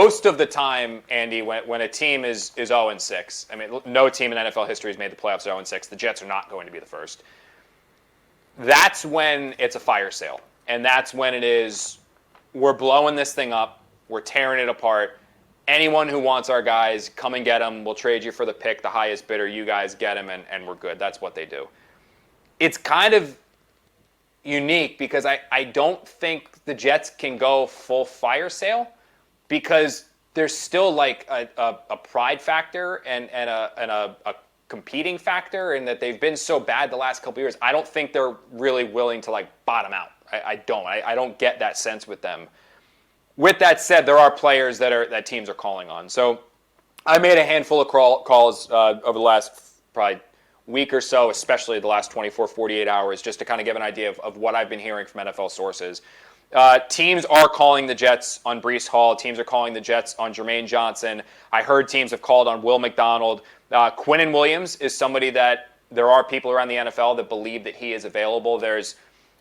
most of the time, Andy, when a team is 0-6, I mean, no team in NFL history has made the playoffs 0-6. The Jets are not going to be the first. That's when it's a fire sale. And that's when it is, we're blowing this thing up. We're tearing it apart. Anyone who wants our guys, come and get them. We'll trade you for the pick, the highest bidder. You guys get them, and we're good. That's what they do. It's kind of unique because I don't think the Jets can go full fire sale because there's still like a pride factor and a competing factor in that they've been so bad the last couple of years. I don't think they're really willing to like bottom out. I don't get that sense with them. With that said, there are players that teams are calling on. So I made a handful of calls over the last probably week or so, especially the last 24, 48 hours, just to kind of give an idea of what I've been hearing from NFL sources. Teams are calling the Jets on Breece Hall. Teams are calling the Jets on Jermaine Johnson. I heard teams have called on Will McDonald. Quinnen Williams is somebody that there are people around the NFL that believe that he is available. There's,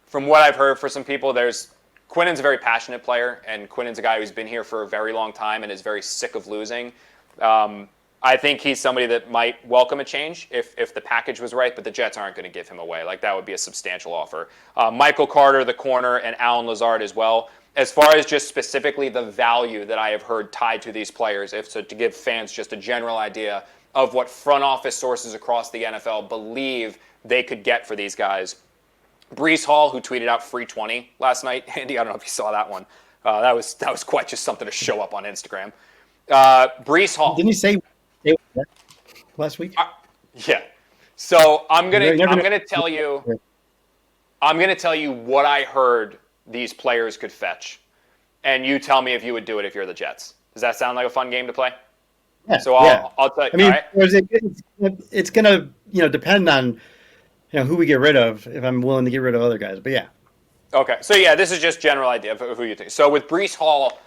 from what I've heard for some people, Quinnen's a very passionate player, and Quinnen's a guy who's been here for a very long time and is very sick of losing. I think he's somebody that might welcome a change if the package was right, but the Jets aren't going to give him away. Like, that would be a substantial offer. Michael Carter, the corner, and Alan Lazard as well. As far as just specifically the value that I have heard tied to these players, to give fans just a general idea of what front office sources across the NFL believe they could get for these guys. Breece Hall, who tweeted out free 20 last night. Andy, I don't know if you saw that one. That was quite just something to show up on Instagram. Breece Hall. Didn't you say last week? Yeah. So I'm gonna tell you what I heard these players could fetch, and you tell me if you would do it if you're the Jets. Does that sound like a fun game to play? Yeah. So I'll tell you. I mean, right? it's gonna depend on who we get rid of. If I'm willing to get rid of other guys, but yeah. Okay. So yeah, this is just general idea of who you think. So with Breece Hall,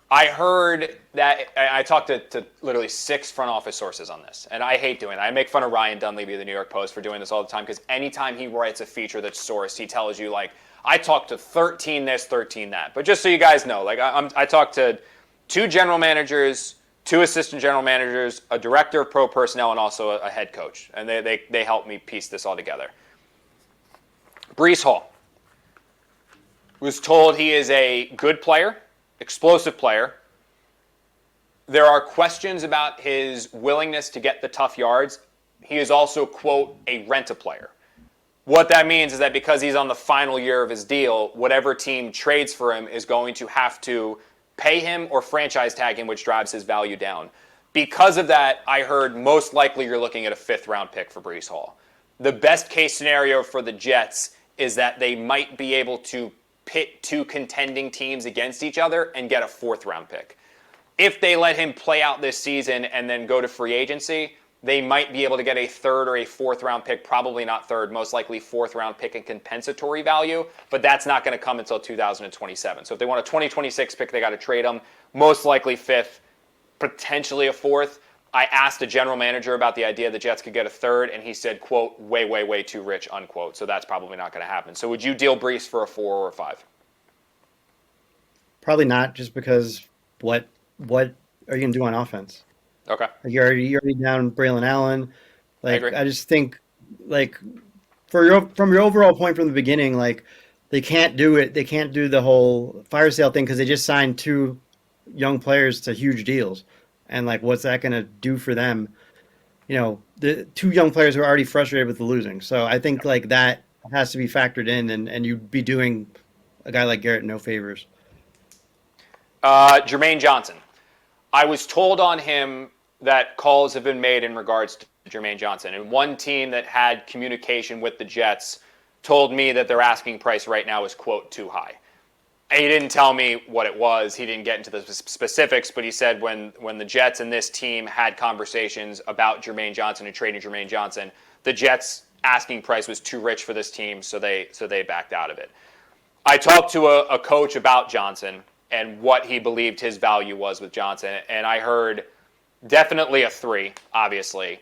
I heard that I talked to literally 6 front office sources on this, and I hate doing that. I make fun of Ryan Dunleavy of the New York Post for doing this all the time because anytime he writes a feature that's sourced, he tells you like, I talked to 13 this, 13 that. But just so you guys know, like I talked to 2 general managers, 2 assistant general managers, a director of pro personnel, and also a head coach. And they helped me piece this all together. Breece Hall was told he is a good player, explosive player. There are questions about his willingness to get the tough yards. He is also, quote, a rent-a-player. What that means is that because he's on the final year of his deal, whatever team trades for him is going to have to pay him or franchise tag him, which drives his value down. Because of that, I heard most likely you're looking at a 5th-round pick for Breece Hall. The best case scenario for the Jets is that they might be able to pit 2 contending teams against each other and get a 4th-round pick. If they let him play out this season and then go to free agency, they might be able to get a 3rd or a 4th-round pick, probably not 3rd, most likely 4th-round pick in compensatory value, but that's not going to come until 2027. So if they want a 2026 pick, they got to trade him, most likely 5th, potentially a 4th. I asked a general manager about the idea the Jets could get a 3rd, and he said, quote, way, way, way too rich, unquote. So that's probably not going to happen. So would you deal Breece for a 4 or a 5? Probably not, just because what are you going to do on offense? Okay. Like you're already down Braylon Allen. Like I agree. I just think, like, from your overall point from the beginning, like they can't do it. They can't do the whole fire sale thing because they just signed 2 young players to huge deals, and like, what's that going to do for them? The 2 young players who are already frustrated with the losing. So I think like that has to be factored in, and you'd be doing a guy like Garrett no favors. Jermaine Johnson. I was told on him that calls have been made in regards to Jermaine Johnson. And one team that had communication with the Jets told me that their asking price right now is, quote, too high. And he didn't tell me what it was. He didn't get into the specifics, but he said when the Jets and this team had conversations about Jermaine Johnson and trading Jermaine Johnson, the Jets' asking price was too rich for this team, so they backed out of it. I talked to a coach about Johnson and what he believed his value was with Johnson, and I heard definitely a 3, obviously.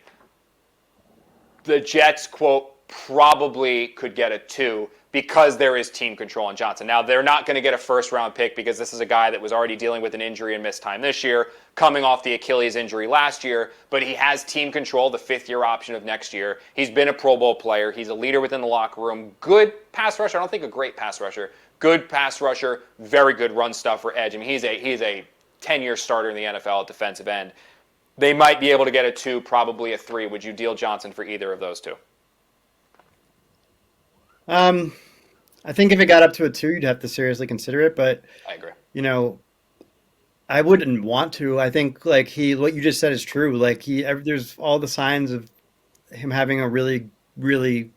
The Jets, quote, probably could get a 2, because there is team control on Johnson. Now, they're not going to get a first-round pick because this is a guy that was already dealing with an injury and missed time this year, coming off the Achilles injury last year, but he has team control, the fifth-year option of next year. He's been a Pro Bowl player. He's a leader within the locker room. Good pass rusher. I don't think a great pass rusher. Good pass rusher. Very good run stuffer edge. I mean, he's a 10-year starter in the NFL at defensive end. They might be able to get a 2, probably a 3. Would you deal Johnson for either of those 2? I think if it got up to a 2, you'd have to seriously consider it. But I agree. I wouldn't want to. I think what you just said is true. There's all the signs of him having a really, really,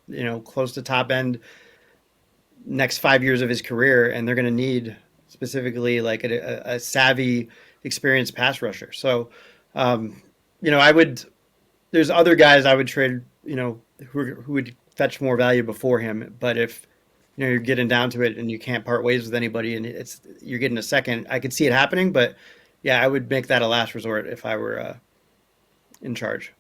close to top end next 5 years of his career, and they're going to need specifically like a savvy, experienced pass rusher. So, I would. There's other guys I would trade, who would fetch more value before him. But if you're getting down to it and you can't part ways with anybody, and you're getting a second, I could see it happening. But yeah, I would make that a last resort if I were in charge.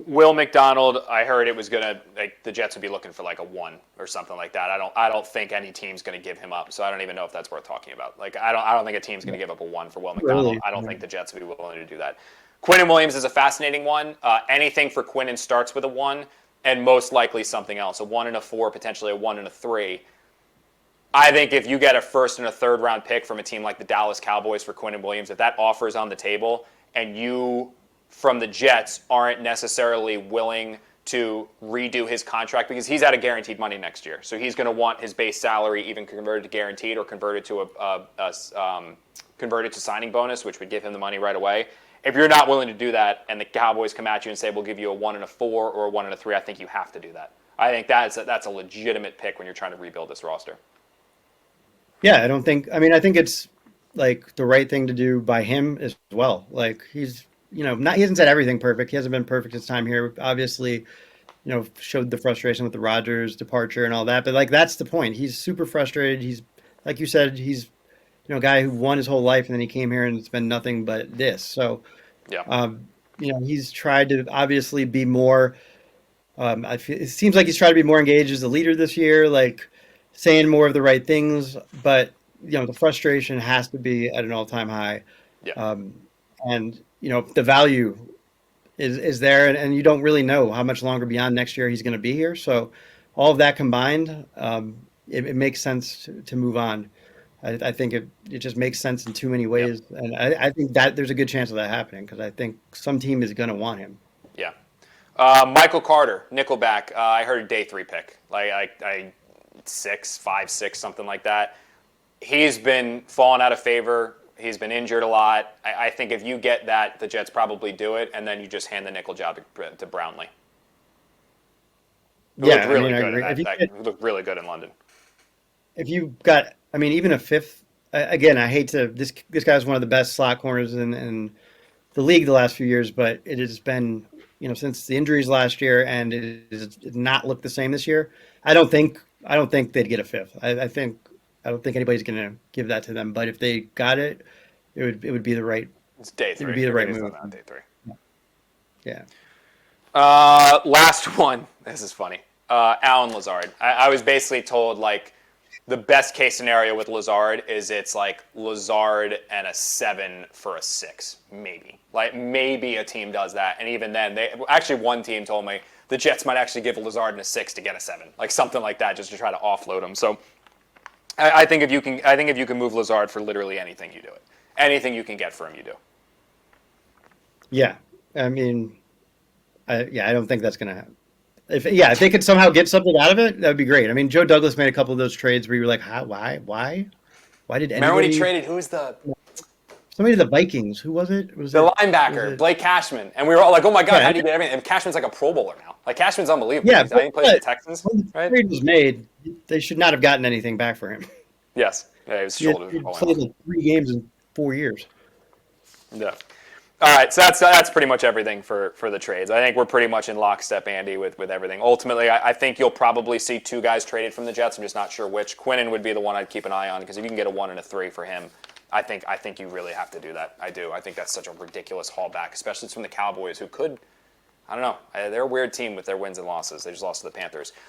Will McDonald, I heard it was gonna the Jets would be looking for like a 1 or something like that. I don't think any team's gonna give him up, so I don't even know if that's worth talking about. I don't think a team's gonna give up a 1 for Will McDonald. Really? I don't think the Jets would be willing to do that. Quinnen Williams is a fascinating one. Anything for Quinnen starts with a 1, and most likely something else, a 1 and a 4, potentially a 1 and a 3. I think if you get a first and a third round pick from a team like the Dallas Cowboys for Quinnen Williams, if that offer is on the table and you from the Jets aren't necessarily willing to redo his contract because he's out of guaranteed money next year. So he's going to want his base salary even converted to guaranteed or converted to converted to signing bonus, which would give him the money right away. If you're not willing to do that and the Cowboys come at you and say, we'll give you a 1 and a 4 or a 1 and a 3, I think you have to do that. I think that's a legitimate pick when you're trying to rebuild this roster. Yeah, I think it's like the right thing to do by him as well. Like he hasn't said everything perfect. He hasn't been perfect his time here. Obviously, showed the frustration with the Rodgers departure and all that. But like that's the point. He's super frustrated. He's like you said, he's a guy who won his whole life and then he came here and it's been nothing but this. So yeah. He's tried to obviously be more. It seems like he's tried to be more engaged as a leader this year, like saying more of the right things. But the frustration has to be at an all-time high. Yeah. And the value is there, and you don't really know how much longer beyond next year he's going to be here. So all of that combined, it makes sense to move on. I think it just makes sense in too many ways, yeah. And I think that there's a good chance of that happening because I think some team is going to want him. Yeah. Michael Carter, Nickelback. I heard a day 3 pick, like 5, 6, something like that. He's been falling out of favor. He's been injured a lot. I think if you get that, the Jets probably do it, and then you just hand the nickel job to Brownlee. It looked really good. It looked really good in London. If you got, even a 5th. Again, I hate to. This guy's one of the best slot corners in the league the last few years, but it has been since the injuries last year, and it has not looked the same this year. I don't think they'd get a 5th. I don't think anybody's going to give that to them. But if they got it, it would be the right. It's day 3. It would be the right move. Day 3. Yeah. Last one. This is funny. Allen Lazard. I was basically told the best case scenario with Lazard is it's like Lazard and a 7 for a 6, maybe. Maybe a team does that, and even then, one team told me the Jets might actually give Lazard and a 6 to get a 7, something like that, just to try to offload him. So. I think if you can move Lazard for literally anything, you do it. Anything you can get for him, you do. Yeah, I don't think that's gonna happen. If they could somehow get something out of it, that would be great. Joe Douglas made a couple of those trades where you were like, how, why did anybody? Remember when he traded? Who was somebody to the Vikings? Who was it? Linebacker, Blake Cashman, and we were all like, oh my god, how do you get everything? And Cashman's like a Pro Bowler now. Cashman's unbelievable. Yeah, he plays the Texans. When the trade was made, they should not have gotten anything back for him. Yes. Yeah, he was shoulder. He played 3 games in 4 years. Yeah. All right, so that's pretty much everything for the trades. I think we're pretty much in lockstep, Andy, with everything. Ultimately, I think you'll probably see 2 guys traded from the Jets. I'm just not sure which. Quinnen would be the one I'd keep an eye on because if you can get a 1 and a 3 for him, I think you really have to do that. I do. I think that's such a ridiculous haul back, especially from the Cowboys, who could. I don't know. They're a weird team with their wins and losses. They just lost to the Panthers.